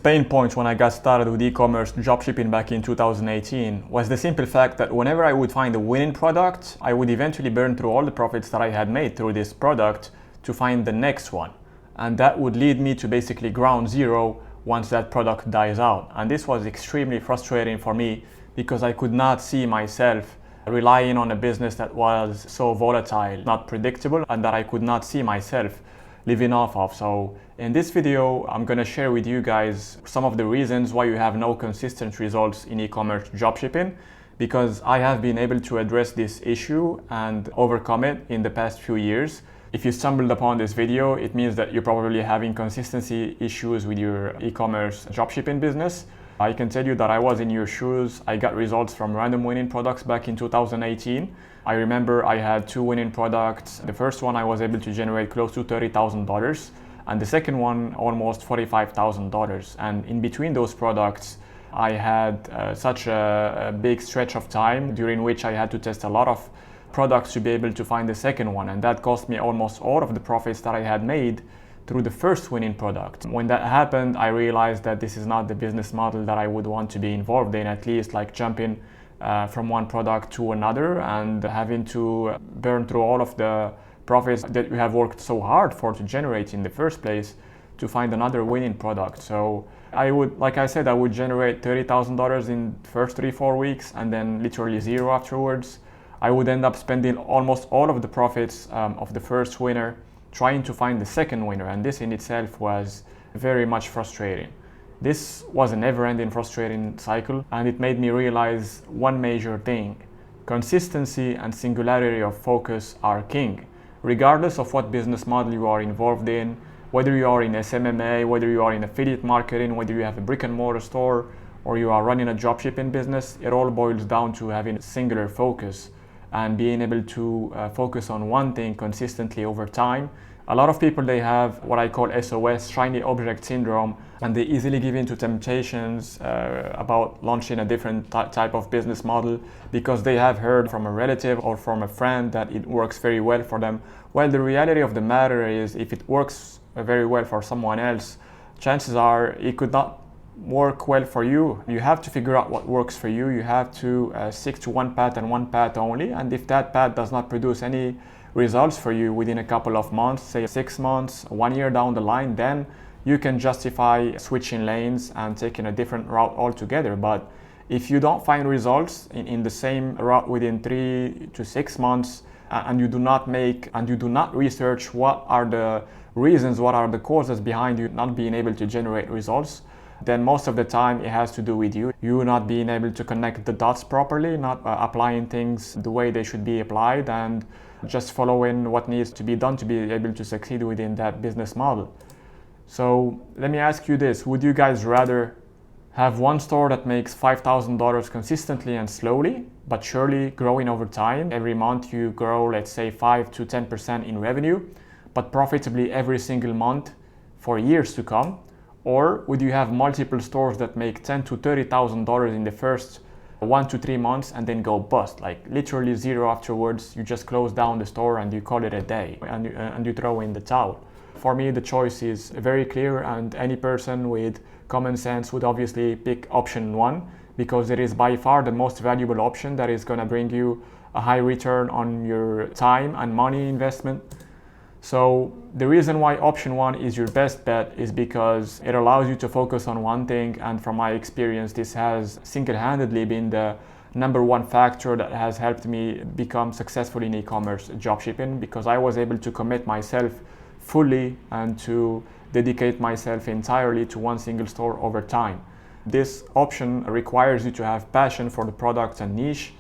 Pain point when I got started with e-commerce dropshipping back in 2018 was the simple fact that whenever I would find a winning product, I would eventually burn through all the profits that I had made through this product to find the next one. And that would lead me to basically ground zero once that product dies out. And this was extremely frustrating for me because I could not see myself relying on a business that was so volatile, not predictable, and that I could not see myself living off of. So in this video, I'm going to share with you guys some of the reasons why you have no consistent results in e-commerce dropshipping, because I have been able to address this issue and overcome it in the past few years. If you stumbled upon this video, it means that you're probably having consistency issues with your e-commerce dropshipping business. I can tell you that I was in your shoes. I got results from random winning products back in 2018. I remember I had 2 winning products. The first one I was able to generate close to $30,000 and the second one almost $45,000. And in between those products, I had such a big stretch of time during which I had to test a lot of products to be able to find the second one. And that cost me almost all of the profits that I had made through the first winning product. When that happened, I realized that this is not the business model that I would want to be involved in, at least like jumping from one product to another and having to burn through all of the profits that you have worked so hard for to generate in the first place to find another winning product. So I would, like I said, I would generate $30,000 in the first 3-4 weeks and then literally zero afterwards. I would end up spending almost all of the profits of the first winner trying to find the second winner, and this in itself was very much frustrating. This was a never-ending frustrating cycle, and it made me realize one major thing. Consistency and singularity of focus are king. Regardless of what business model you are involved in, whether you are in SMMA, whether you are in affiliate marketing, whether you have a brick and mortar store, or you are running a dropshipping business, it all boils down to having a singular focus and being able to focus on one thing consistently over time. A lot of people, they have what I call SOS, shiny object syndrome, and they easily give in to temptations about launching a different type of business model because they have heard from a relative or from a friend that it works very well for them. Well, the reality of the matter is if it works very well for someone else, chances are it could not work well for you. You have to figure out what works for you. You have to stick to one path and one path only. And if that path does not produce any results for you within a couple of months, say 6 months, 1 year down the line, then you can justify switching lanes and taking a different route altogether. But if you don't find results in the same route within 3 to 6 months, and you do not research what are the reasons, what are the causes behind you not being able to generate results, then most of the time it has to do with you not being able to connect the dots properly, not applying things the way they should be applied, and just following what needs to be done to be able to succeed within that business model. So let me ask you this: would you guys rather have one store that makes $5,000 consistently and slowly but surely growing over time? Every month you grow, let's say 5 to 10% in revenue, but profitably every single month for years to come? Or would you have multiple stores that make $10,000 to $30,000 in the first 1 to 3 months and then go bust, like literally zero afterwards? You just close down the store and you call it a day and you throw in the towel. For me, the choice is very clear, and any person with common sense would obviously pick option 1 because it is by far the most valuable option that is going to bring you a high return on your time and money investment. So the reason why option 1 is your best bet is because it allows you to focus on one thing, and from my experience, this has single-handedly been the number 1 factor that has helped me become successful in e-commerce dropshipping, because I was able to commit myself fully and to dedicate myself entirely to one single store over time. This option requires you to have passion for the product and niche.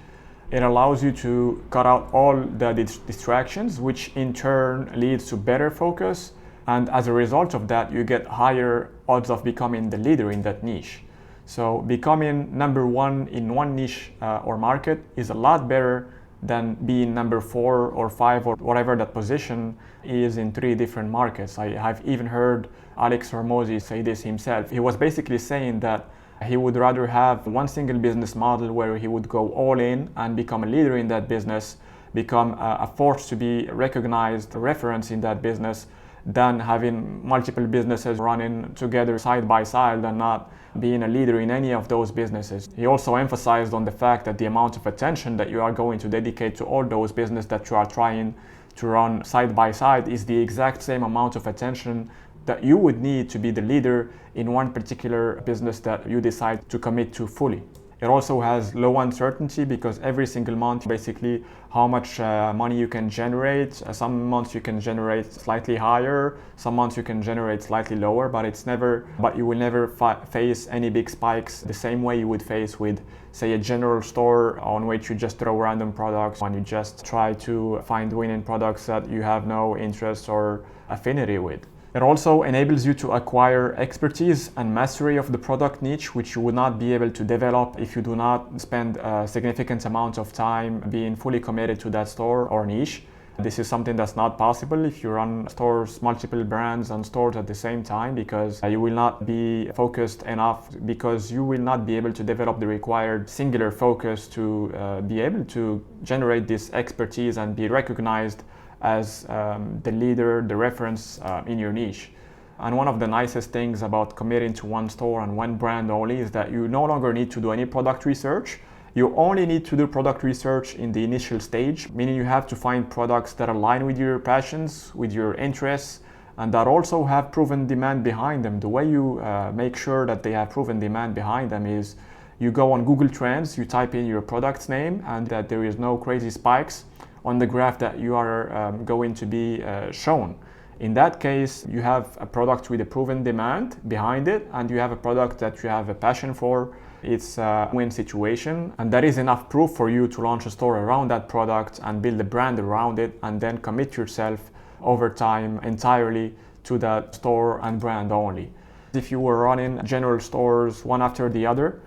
It allows you to cut out all the distractions, which in turn leads to better focus. And as a result of that, you get higher odds of becoming the leader in that niche. So becoming number 1 in one niche or market is a lot better than being number 4 or 5 or whatever that position is in 3 different markets. I have even heard Alex Hormozi say this himself. He was basically saying that he would rather have one single business model where he would go all in and become a leader in that business, become a force to be recognized, a reference in that business, than having multiple businesses running together side by side and not being a leader in any of those businesses. He also emphasized on the fact that the amount of attention that you are going to dedicate to all those businesses that you are trying to run side by side is the exact same amount of attention that you would need to be the leader in one particular business that you decide to commit to fully. It also has low uncertainty because every single month, basically, how much money you can generate. Some months you can generate slightly higher, some months you can generate slightly lower, but you will never face any big spikes the same way you would face with, say, a general store on which you just throw random products and you just try to find winning products that you have no interest or affinity with. It also enables you to acquire expertise and mastery of the product niche, which you would not be able to develop if you do not spend a significant amount of time being fully committed to that store or niche. This is something that's not possible if you run stores, multiple brands and stores at the same time, because you will not be focused enough, because you will not be able to develop the required singular focus to be able to generate this expertise and be recognized as the leader, the reference in your niche. And one of the nicest things about committing to one store and one brand only is that you no longer need to do any product research. You only need to do product research in the initial stage, meaning you have to find products that align with your passions, with your interests, and that also have proven demand behind them. The way you make sure that they have proven demand behind them is you go on Google Trends, you type in your product's name, and that there is no crazy spikes on the graph that you are going to be shown. In that case, you have a product with a proven demand behind it, and you have a product that you have a passion for. It's a win situation, and that is enough proof for you to launch a store around that product and build a brand around it, and then commit yourself over time entirely to that store and brand only. If you were running general stores one after the other,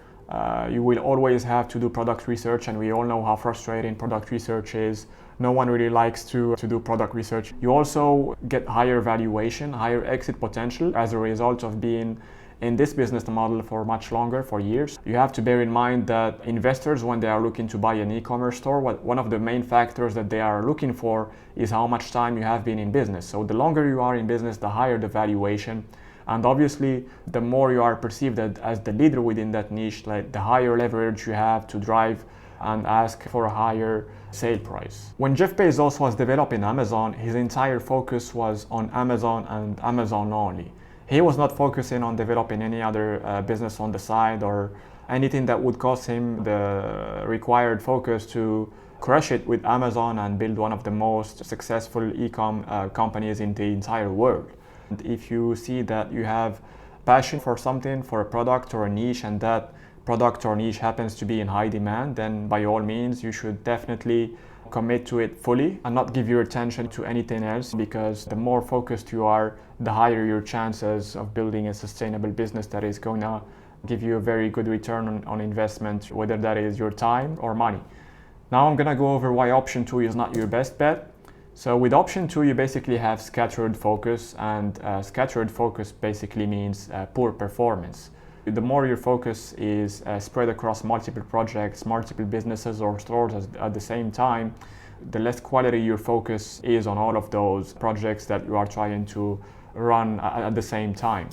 you will always have to do product research, and we all know how frustrating product research is. No one really likes to do product research. You also get higher valuation, higher exit potential as a result of being in this business model for much longer, for years. You have to bear in mind that investors, when they are looking to buy an e-commerce store, one of the main factors that they are looking for is how much time you have been in business. So the longer you are in business, the higher the valuation. And obviously, the more you are perceived as the leader within that niche, like the higher leverage you have to drive and ask for a higher sale price. When Jeff Bezos was developing Amazon, his entire focus was on Amazon and Amazon only. He was not focusing on developing any other business on the side or anything that would cost him the required focus to crush it with Amazon and build one of the most successful e-com companies in the entire world. If you see that you have passion for something, for a product or a niche, and that product or niche happens to be in high demand, then by all means you should definitely commit to it fully and not give your attention to anything else, because the more focused you are, the higher your chances of building a sustainable business that is going to give you a very good return on investment, whether that is your time or money. Now I'm going to go over why option 2 is not your best bet. So with option 2, you basically have scattered focus, and scattered focus basically means poor performance. The more your focus is spread across multiple projects, multiple businesses or stores at the same time, the less quality your focus is on all of those projects that you are trying to run at the same time.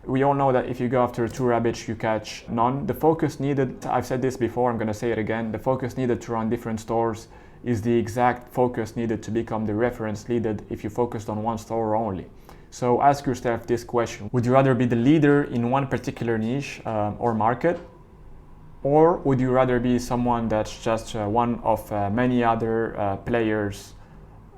We all know that if you go after 2 rabbits, you catch none. The focus needed, I've said this before, I'm going to say it again, the focus needed to run different stores is the exact focus needed to become the reference needed if you focused on one store only. So ask yourself this question: would you rather be the leader in one particular niche or market, or would you rather be someone that's just one of many other players?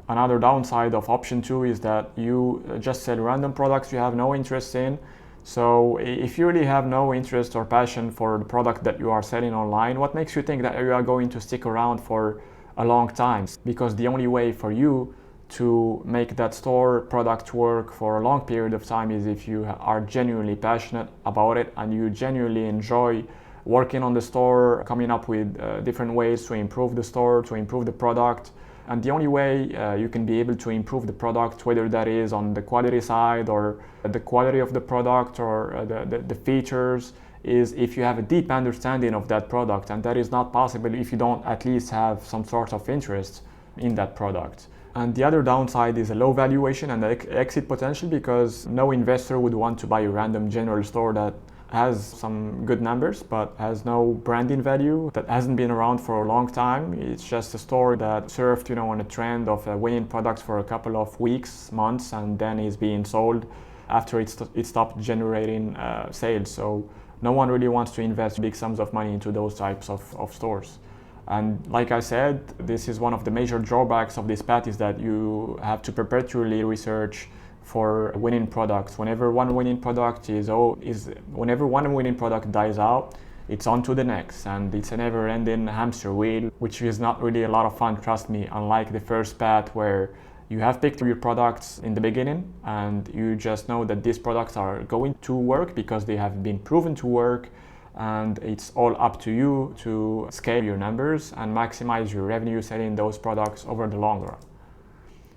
Another downside of option 2 is that you just sell random products you have no interest in. So if you really have no interest or passion for the product that you are selling online, what makes you think that you are going to stick around for a long time? Because the only way for you to make that store product work for a long period of time is if you are genuinely passionate about it and you genuinely enjoy working on the store, coming up with different ways to improve the store, to improve the product. And the only way you can be able to improve the product, whether that is on the quality side or the quality of the product or the features, is if you have a deep understanding of that product, and that is not possible if you don't at least have some sort of interest in that product. And the other downside is a low valuation and exit potential, because no investor would want to buy a random general store that has some good numbers but has no branding value, that hasn't been around for a long time. It's just a store that surfed, on a trend of winning products for a couple of weeks, months, and then is being sold after it stopped generating sales. So no one really wants to invest big sums of money into those types of stores. And like I said, this is one of the major drawbacks of this path, is that you have to perpetually research for winning products. Whenever one winning product whenever one winning product dies out, it's on to the next, and it's a never-ending hamster wheel, which is not really a lot of fun, trust me. Unlike the first path, where you have picked your products in the beginning and you just know that these products are going to work because they have been proven to work, and it's all up to you to scale your numbers and maximize your revenue selling those products over the long run.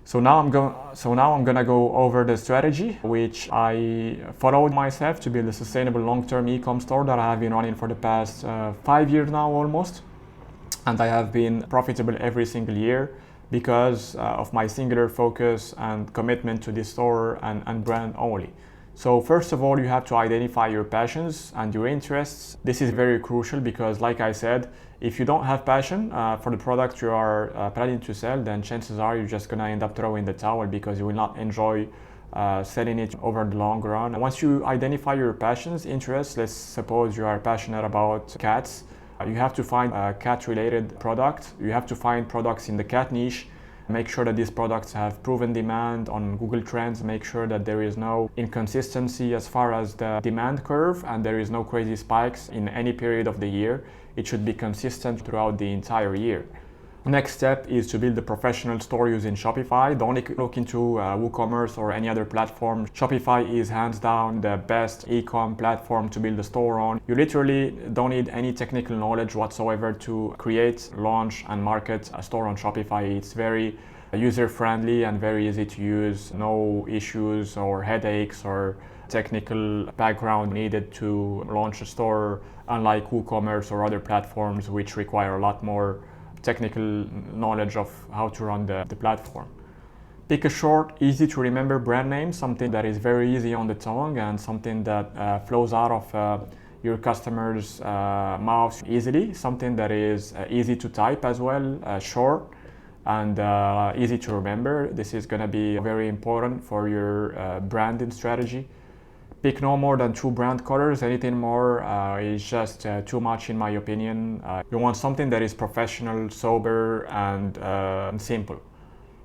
So now I'm gonna go over the strategy which I followed myself to build a sustainable long-term e-com store that I have been running for the past 5 years now almost, and I have been profitable every single year because of my singular focus and commitment to this store and brand only. So first of all, you have to identify your passions and your interests. This is very crucial because, like I said, if you don't have passion for the product you are planning to sell, then chances are you're just gonna end up throwing the towel because you will not enjoy selling it over the long run. And once you identify your passions, interests, let's suppose you are passionate about cats, you have to find a cat-related product. You have to find products in the cat niche. Make sure that these products have proven demand on Google Trends. Make sure that there is no inconsistency as far as the demand curve, and there is no crazy spikes in any period of the year. It should be consistent throughout the entire year. Next step is to build a professional store using Shopify. Don't look into WooCommerce or any other platform. Shopify is hands down the best e-com platform to build a store on. You literally don't need any technical knowledge whatsoever to create, launch, and market a store on Shopify. It's very user-friendly and very easy to use. No issues or headaches or technical background needed to launch a store, unlike WooCommerce or other platforms which require a lot more technical knowledge of how to run the platform. Pick a short, easy to remember brand name, something that is very easy on the tongue and something that flows out of your customers' mouths easily, something that is easy to type as well, short and easy to remember. This is going to be very important for your branding strategy. Pick no more than 2 brand colors. Anything more is just too much in my opinion. You want something that is professional, sober, and simple.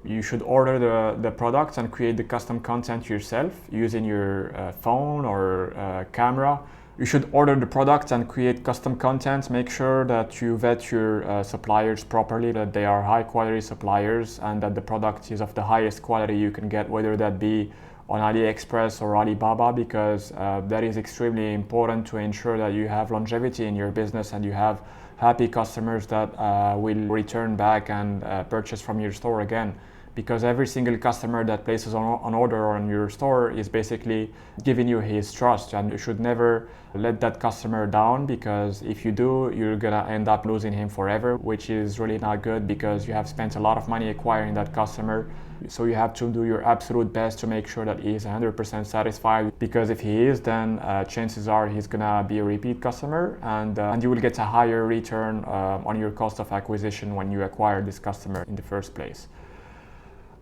You should order the products and create the custom content yourself using your phone or camera. You should order the products and create custom content. Make sure that you vet your suppliers properly, that they are high quality suppliers and that the product is of the highest quality you can get, whether that be on AliExpress or Alibaba, because that is extremely important to ensure that you have longevity in your business and you have happy customers that will return back and purchase from your store again. Because every single customer that places an order on your store is basically giving you his trust, and you should never let that customer down, because if you do, you're gonna end up losing him forever, which is really not good because you have spent a lot of money acquiring that customer. So you have to do your absolute best to make sure that he is 100% satisfied, because if he is, then chances are he's gonna be a repeat customer, and you will get a higher return on your cost of acquisition when you acquire this customer in the first place.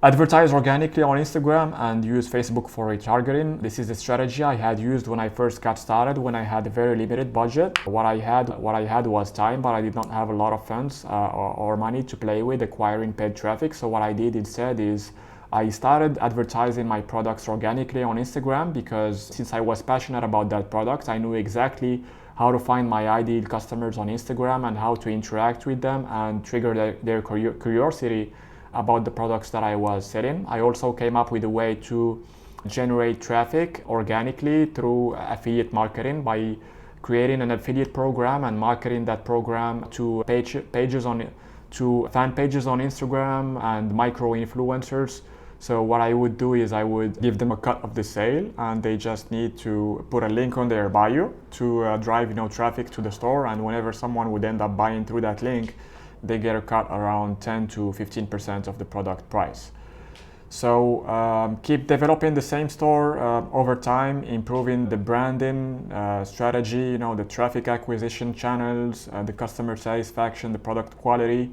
Advertise organically on Instagram and use Facebook for retargeting. This is a strategy I had used when I first got started, when I had a very limited budget. What I had was time, but I did not have a lot of funds or money to play with acquiring paid traffic. So what I did instead is I started advertising my products organically on Instagram, because since I was passionate about that product, I knew exactly how to find my ideal customers on Instagram and how to interact with them and trigger their curiosity about the products that I was selling. I also came up with a way to generate traffic organically through affiliate marketing by creating an affiliate program and marketing that program to fan pages on Instagram and micro influencers. So what I would do is I would give them a cut of the sale, and they just need to put a link on their bio to drive traffic to the store, and whenever someone would end up buying through that link, they get a cut around 10 to 15% of the product price. So keep developing the same store over time, improving the branding strategy, the traffic acquisition channels, the customer satisfaction, the product quality.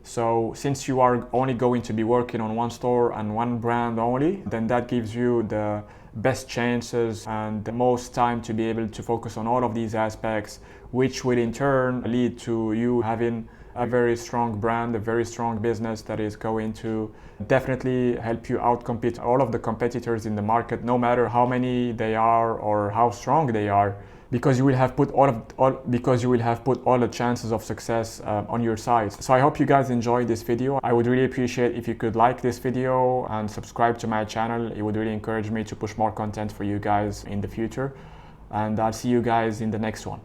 So since you are only going to be working on one store and one brand only, then that gives you the best chances and the most time to be able to focus on all of these aspects, which will in turn lead to you having a very strong brand, a very strong business that is going to definitely help you outcompete all of the competitors in the market, no matter how many they are or how strong they are, because you will have put all the chances of success on your side. So I hope you guys enjoyed this video. I would really appreciate if you could like this video and subscribe to my channel. It would really encourage me to push more content for you guys in the future. And I'll see you guys in the next one.